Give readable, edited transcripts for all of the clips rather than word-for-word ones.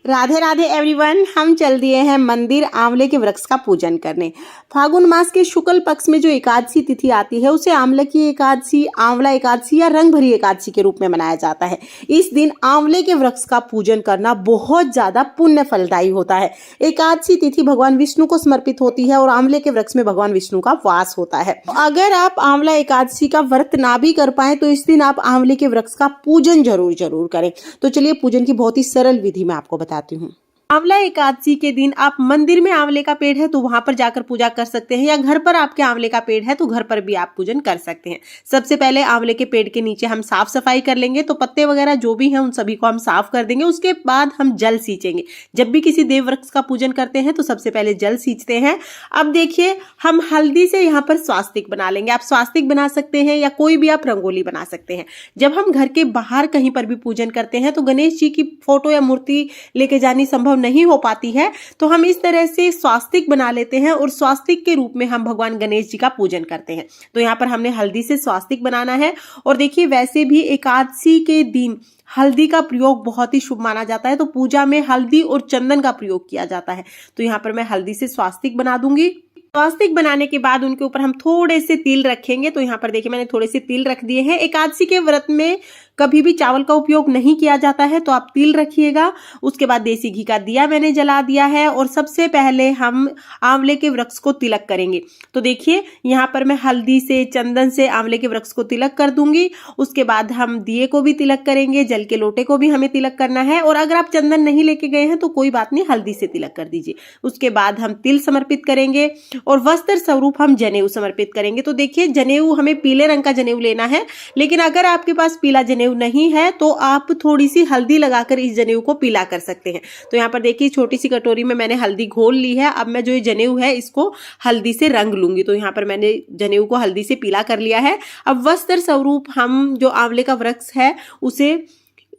Radhe Radhe everyone. हम चल दिए हैं मंदिर आंवले के वृक्ष का पूजन करने। फागुन मास के शुक्ल पक्ष में जो एकादशी तिथि आती है उसे आंवले की एकादशी, आंवला एकादशी या रंग भरी एकादशी के रूप में मनाया जाता है। इस दिन आंवले के वृक्ष का पूजन करना बहुत ज्यादा पुण्य फलदायी होता है। एकादशी तिथि भगवान विष्णु को समर्पित होती है और आंवले के वृक्ष में भगवान विष्णु का वास होता है। अगर आप आंवला एकादशी का व्रत ना भी कर पाए तो इस दिन आप आंवले के वृक्ष का पूजन जरूर करें। तो चलिए पूजन की बहुत ही सरल विधि मैं आपको बताती हूँ। आंवला एकादशी के दिन आप मंदिर में आंवले का पेड़ है तो वहां पर जाकर पूजा कर सकते हैं, या घर पर आपके आंवले का पेड़ है तो घर पर भी आप पूजन कर सकते हैं। सबसे पहले आंवले के पेड़ के नीचे हम साफ सफाई कर लेंगे, तो पत्ते वगैरह जो भी हैं उन सभी को हम साफ कर देंगे। उसके बाद हम जल सींचेंगे। जब भी किसी देव वृक्ष का पूजन करते हैं तो सबसे पहले जल सींचते हैं। अब देखिए हम हल्दी से यहाँ पर स्वास्तिक बना लेंगे। आप स्वास्तिक बना सकते हैं या कोई भी आप रंगोली बना सकते हैं। जब हम घर के बाहर कहीं पर भी पूजन करते हैं तो गणेश जी की फोटो या मूर्ति लेके जानी संभव नहीं हो पाती है, तो हम इस तरह से स्वास्तिक बना लेते हैं और स्वास्तिक के रूप में हम भगवान गणेश जी का पूजन करते हैं। तो यहाँ पर हमने हल्दी से स्वास्तिक बनाना है। और देखिए वैसे भी एकादशी के दिन हल्दी का प्रयोग बहुत ही शुभ माना जाता है, तो पूजा में हल्दी और चंदन का प्रयोग किया जाता है। तो यहाँ पर मैं हल्दी से स्वास्तिक बना दूंगी। स्वास्तिक बनाने के बाद उनके ऊपर हम थोड़े से तिल रखेंगे। तो यहाँ पर देखिए मैंने थोड़े से तिल रख दिए हैं। एकादशी के व्रत में कभी भी चावल का उपयोग नहीं किया जाता है, तो आप तिल रखिएगा। उसके बाद देसी घी का दिया मैंने जला दिया है और सबसे पहले हम आंवले के वृक्ष को तिलक करेंगे। तो देखिए यहाँ पर मैं हल्दी से, चंदन से आंवले के वृक्ष को तिलक कर दूंगी। उसके बाद हम दिए को भी तिलक करेंगे, जल के लोटे को भी हमें तिलक करना है। और अगर आप चंदन नहीं लेके गए हैं तो कोई बात नहीं, हल्दी से तिलक कर दीजिए। उसके बाद हम तिल समर्पित करेंगे और वस्त्र स्वरूप हम जनेऊ समर्पित करेंगे। तो देखिए जनेऊ हमें पीले रंग का जनेऊ लेना है, लेकिन अगर आपके पास पीला जनेऊ नहीं है तो आप थोड़ी सी हल्दी लगाकर इस जनेऊ को पीला कर सकते हैं। तो यहाँ पर देखिए छोटी सी कटोरी में मैंने हल्दी घोल ली है। अब मैं जो ये जनेऊ है इसको हल्दी से रंग लूंगी। तो यहाँ पर मैंने जनेऊ को हल्दी से पीला कर लिया है। अब वस्त्र स्वरूप हम जो आंवले का वृक्ष है उसे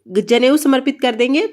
जनेऊ समर्पित कर देंगे।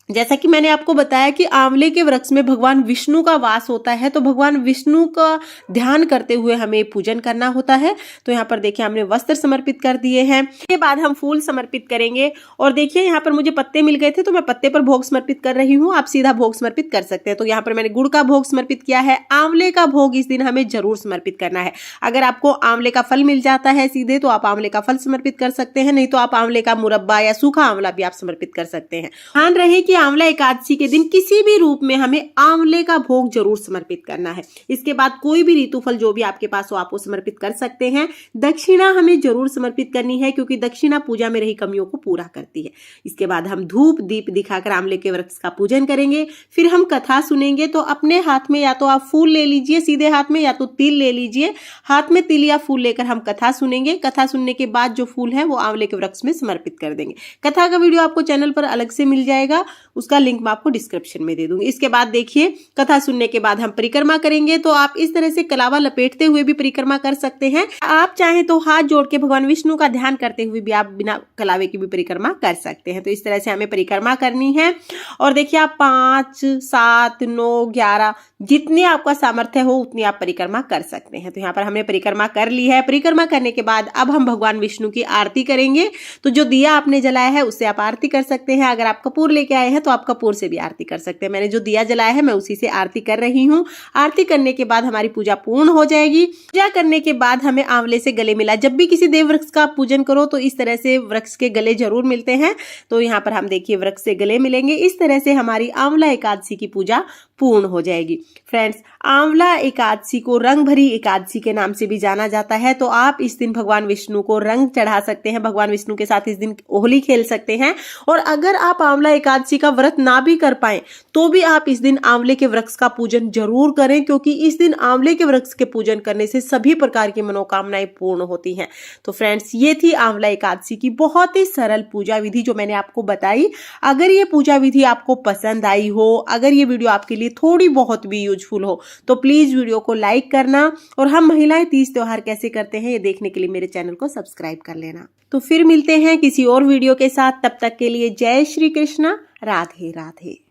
जैसा कि मैंने आपको बताया कि आंवले के वृक्ष में भगवान विष्णु का वास होता है, तो भगवान विष्णु का ध्यान करते हुए हमें पूजन करना होता है। तो यहाँ पर देखिए हमने वस्त्र समर्पित कर दिए हैं। इसके बाद हम फूल समर्पित करेंगे। और देखिए यहाँ पर मुझे पत्ते मिल गए थे तो मैं पत्ते पर भोग समर्पित कर रही हूँ। आप सीधा भोग समर्पित कर सकते हैं। तो यहाँ पर मैंने गुड़ का भोग समर्पित किया है। आंवले का भोग इस दिन हमें जरूर समर्पित करना है। अगर आपको आंवले का फल मिल जाता है सीधे तो आप आंवले का फल समर्पित कर सकते हैं, नहीं तो आप आंवले का मुरब्बा या सूखा आंवला भी आप समर्पित कर सकते हैं। ध्यान रहे कि आंवला एकादशी के दिन किसी भी रूप में हमें आंवले का भोग जरूर समर्पित करना है। इसके बाद कोई भी ऋतुफल जो भी आपके पास हो आप वो समर्पित कर सकते हैं। दक्षिणा हमें जरूर समर्पित करनी है क्योंकि दक्षिणा पूजा में रही कमियों को पूरा करती है। इसके बाद हम धूप दीप दिखाकर आंवले के वृक्ष का पूजन करेंगे। फिर हम कथा सुनेंगे। तो अपने हाथ में या तो आप फूल ले लीजिए सीधे हाथ में, या तो तिल ले लीजिए। हाथ में तिल या फूल लेकर हम कथा सुनेंगे। कथा सुनने के बाद जो फूल है वो आंवले के वृक्ष में समर्पित कर देंगे। कथा का वीडियो आपको चैनल पर अलग से मिल जाएगा, उसका लिंक मैं आपको डिस्क्रिप्शन में दे दूंगी। इसके बाद देखिए कथा सुनने के बाद हम परिक्रमा करेंगे। तो आप इस तरह से कलावा लपेटते हुए भी परिक्रमा कर सकते हैं। आप चाहे तो हाथ जोड़ के भगवान विष्णु का ध्यान करते हुए भी आप बिना कलावे की भी परिक्रमा कर सकते हैं। तो इस तरह से हमें परिक्रमा करनी है। और देखिए आप 5, 7, 9, 11 जितनी आपका सामर्थ्य हो उतनी आप परिक्रमा कर सकते हैं। तो यहाँ पर हमने परिक्रमा कर ली है। परिक्रमा करने के बाद अब हम भगवान विष्णु की आरती करेंगे। तो जो दिया आपने जलाया है उससे आप आरती कर सकते हैं। अगर आप कपूर लेके आए हैं तो आप कपूर से भी आरती कर सकते हैं। मैंने जो दिया जलाया है मैं उसी से आरती कर रही हूँ। आरती करने के बाद हमारी पूजा पूर्ण हो जाएगी। पूजा करने के बाद हमें आंवले से गले मिला। जब भी किसी देव वृक्ष का पूजन करो तो इस तरह से वृक्ष के गले जरूर मिलते हैं। तो यहाँ पर हम देखिए वृक्ष से गले मिलेंगे। इस तरह से हमारी आंवला एकादशी की पूजा पूर्ण हो जाएगी। फ्रेंड्स, आंवला एकादशी को रंग भरी एकादशी के नाम से भी जाना जाता है। तो आप इस दिन भगवान विष्णु को रंग चढ़ा सकते हैं। भगवान विष्णु के साथ इस दिन होली खेल सकते हैं। और अगर आप आंवला एकादशी का व्रत ना भी कर पाए तो भी आप इस दिन आंवले के वृक्ष का पूजन जरूर करें, क्योंकि इस दिन आंवले के वृक्ष के पूजन करने से सभी प्रकार की मनोकामनाएं पूर्ण होती हैं। तो फ्रेंड्स, ये थी आंवला एकादशी की बहुत ही सरल पूजा विधि जो मैंने आपको बताई। अगर ये पूजा विधि आपको पसंद आई हो, अगर ये वीडियो आपके लिए थोड़ी बहुत भी यूजफुल हो तो प्लीज वीडियो को लाइक करना। और हम महिलाएं तीज त्योहार कैसे करते हैं ये देखने के लिए मेरे चैनल को सब्सक्राइब कर लेना। तो फिर मिलते हैं किसी और वीडियो के साथ। तब तक के लिए जय श्री कृष्णा, राधे राधे।